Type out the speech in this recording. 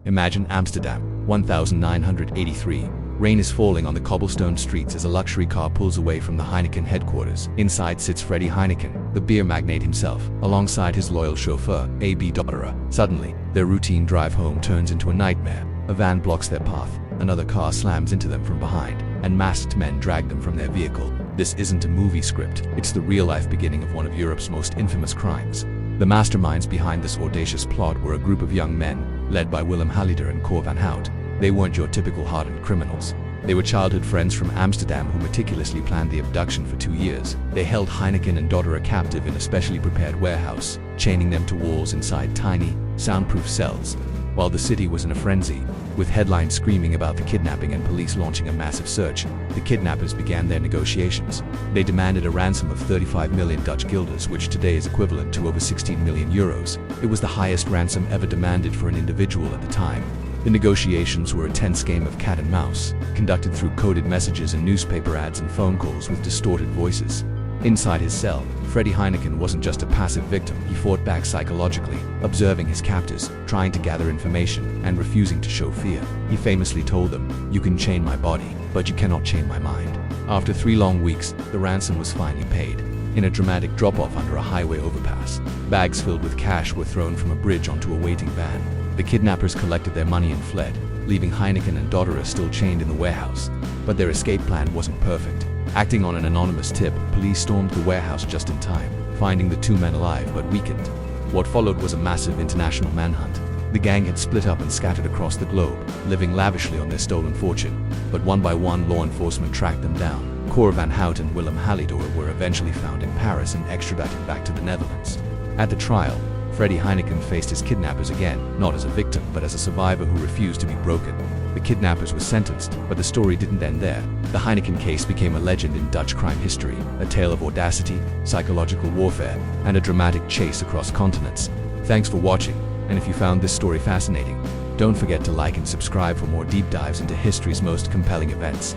Imagine Amsterdam, 1983. Rain is falling on the cobblestone streets as a luxury car pulls away from the Heineken headquarters. Inside sits Freddie Heineken, the beer magnate himself, alongside his loyal chauffeur, A.B. Dotterer. Suddenly, their routine drive home turns into a nightmare. A van blocks their path, another car slams into them from behind, and masked men drag them from their vehicle. This isn't a movie script, it's the real-life beginning of one of Europe's most infamous crimes. The masterminds behind this audacious plot were a group of young men, led by Willem Halliday and Cor van Hout. They weren't your typical hardened criminals. They were childhood friends from Amsterdam who meticulously planned the abduction for 2 years. They held Heineken and Dotterer captive in a specially prepared warehouse, chaining them to walls inside tiny, soundproof cells. While the city was in a frenzy, with headlines screaming about the kidnapping and police launching a massive search, the kidnappers began their negotiations. They demanded a ransom of 35 million Dutch guilders, which today is equivalent to over 16 million euros. It was the highest ransom ever demanded for an individual at the time. The negotiations were a tense game of cat and mouse, conducted through coded messages and newspaper ads and phone calls with distorted voices. Inside his cell, Freddie Heineken wasn't just a passive victim. He fought back psychologically, observing his captors, trying to gather information, and refusing to show fear. He famously told them, "You can chain my body, but you cannot chain my mind." After 3 long weeks, the ransom was finally paid. In a dramatic drop-off under a highway overpass, bags filled with cash were thrown from a bridge onto a waiting van. The kidnappers collected their money and fled, leaving Heineken and Dotterer still chained in the warehouse. But their escape plan wasn't perfect. Acting on an anonymous tip, police stormed the warehouse just in time, finding the 2 men alive but weakened. What followed was a massive international manhunt. The gang had split up and scattered across the globe, living lavishly on their stolen fortune. But one by one, law enforcement tracked them down. Cor van Hout and Willem Halliday were eventually found in Paris and extradited back to the Netherlands. At the trial, Freddie Heineken faced his kidnappers again, not as a victim, but as a survivor who refused to be broken. The kidnappers were sentenced, but the story didn't end there. The Heineken case became a legend in Dutch crime history, a tale of audacity, psychological warfare, and a dramatic chase across continents. Thanks for watching, and if you found this story fascinating, don't forget to like and subscribe for more deep dives into history's most compelling events.